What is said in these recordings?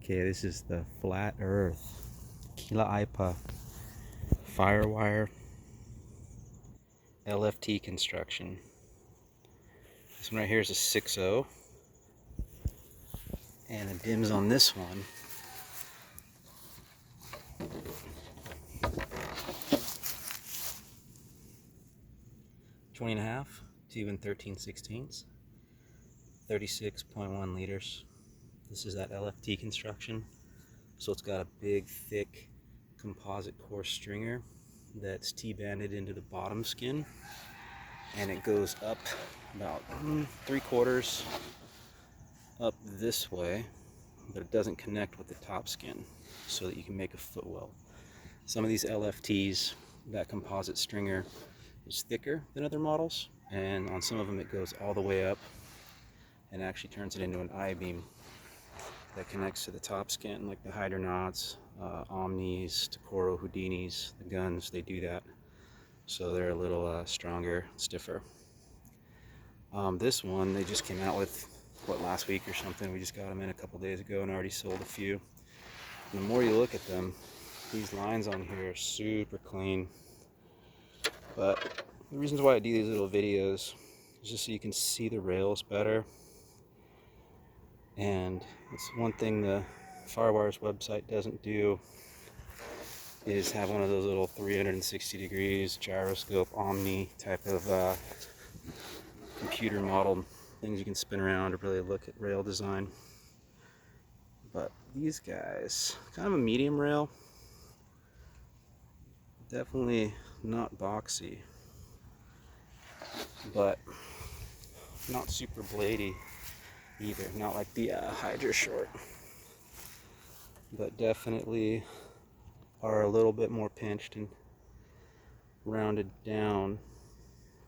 Okay, this is the Flat Earth Aipa Firewire LFT Construction. This one right here is a 6.0, and the dims on this one (20.5) to even 13/16, 36.1 liters. This is that LFT construction, so it's got a big, thick composite core stringer that's T-banded into the bottom skin, and it goes up about 3/4 up this way, but it doesn't connect with the top skin so that you can make a footwell. Some of these LFTs, that composite stringer is thicker than other models, and on some of them it goes all the way up and actually turns it into an I-beam that connects to the top skin, like the Hydronauts, Omnis, Tokoro Houdinis, the guns, they do that. So they're a little stronger, stiffer. This one, they just came out with, last week or something. We just got them in a couple days ago and already sold a few. And the more you look at them, these lines on here are super clean. But the reasons why I do these little videos is just so you can see the rails better. And it's one thing the Firewire's website doesn't do, is have one of those little 360 degrees gyroscope Omni type of computer modeled things you can spin around to really look at rail design. But these guys, kind of a medium rail, definitely not boxy, but not super bladey either, not like the Hydra short, but definitely are a little bit more pinched and rounded down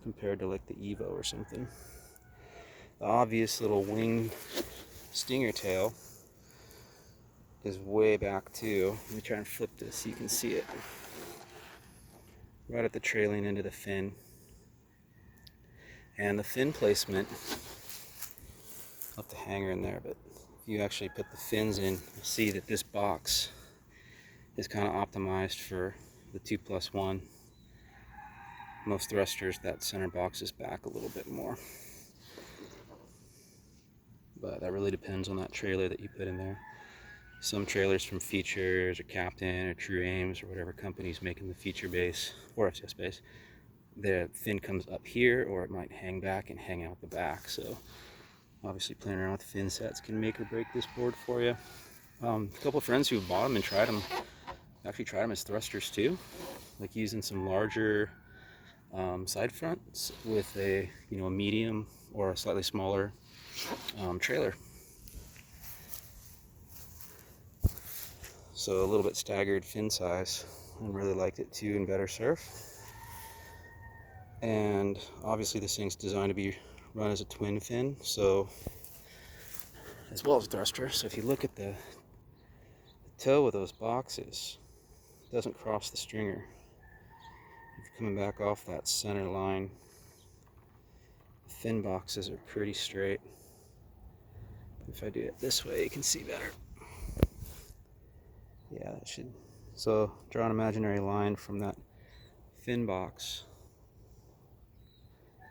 compared to like the Evo or something. The obvious little wing stinger tail is way back too. Let me try and flip this so you can see it. Right at the trailing end of the fin. And the fin placement, left the hanger in there, but if you actually put the fins in, you'll see that this box is kind of optimized for the 2+1. Most thrusters, that center box is back a little bit more. But that really depends on that trailer that you put in there. Some trailers from Features or Captain or True Aims or whatever company's making the feature base or FCS base, the fin comes up here, or it might hang back and hang out the back. So obviously playing around with fin sets can make or break this board for you. A couple of friends who bought them and tried them, actually tried them as thrusters too, like using some larger side fronts with a a medium or a slightly smaller trailer. So a little bit staggered fin size, and really liked it too in better surf. And obviously this thing's designed to be run as a twin fin, so as well as a thruster. So if you look at the toe of those boxes, it doesn't cross the stringer. If you're coming back off that center line, the fin boxes are pretty straight. If I do it this way, you can see better. Yeah, that should. So draw an imaginary line from that fin box.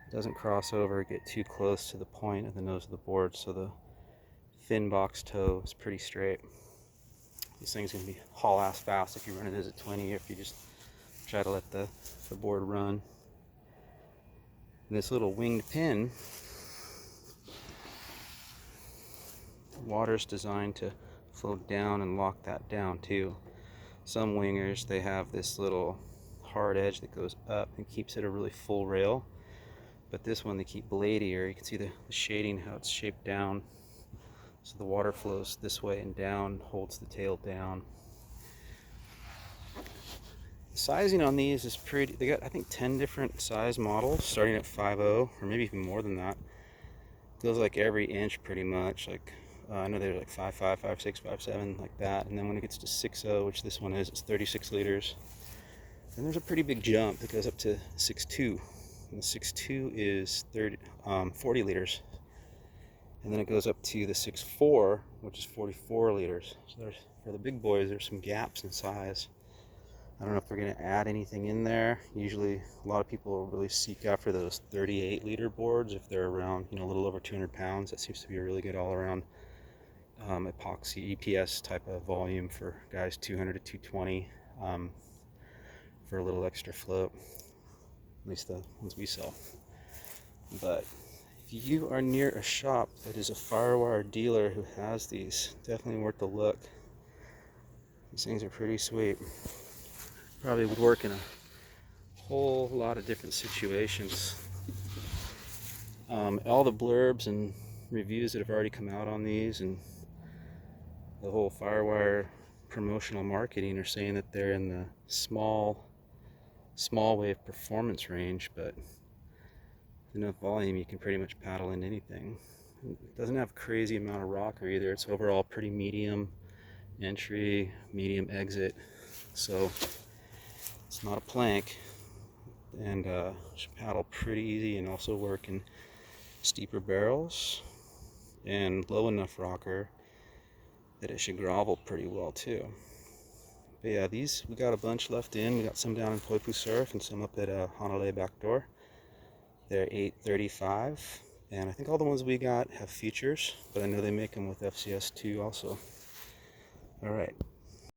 It doesn't cross over, get too close to the point of the nose of the board, so the fin box toe is pretty straight. This thing's going to be haul ass fast if you run it as a 20, or if you just try to let the board run. And this little winged pin, water's designed to flow down and lock that down too. Some wingers, they have this little hard edge that goes up and keeps it a really full rail, but this one they keep bladier. You can see the shading, how it's shaped down, so the water flows this way and down, holds the tail down. The sizing on these is pretty, they got I think 10 different size models starting at 5.0, or maybe even more than that. It goes like every inch pretty much. Like I know there's like 5.5, 5.6, 5.7, like that. And then when it gets to 6.0, which this one is, it's 36 liters. And there's a pretty big jump that goes up to 6.2. And the 6.2 is 40 liters. And then it goes up to the 6.4, which is 44 liters. So there's, for the big boys, there's some gaps in size. I don't know if they're going to add anything in there. Usually a lot of people will really seek after those 38 liter boards if they're around, you know, a little over 200 pounds. That seems to be a really good all-around epoxy EPS type of volume for guys 200 to 220 for a little extra float, at least the ones we sell. But if you are near a shop that is a Firewire dealer who has these, definitely worth a look. These things are pretty sweet. Probably would work in a whole lot of different situations. All the blurbs and reviews that have already come out on these and the whole Firewire promotional marketing are saying that they're in the small wave performance range, but with enough volume you can pretty much paddle into anything. It doesn't have a crazy amount of rocker either. It's overall pretty medium entry, medium exit, so it's not a plank, and should paddle pretty easy and also work in steeper barrels and low enough rocker that it should grovel pretty well too. But yeah, these, we got a bunch left in. We got some down in Poipu Surf and some up at Hanalei Backdoor. They're $8.35, and I think all the ones we got have features, but I know they make them with FCS too also. All right.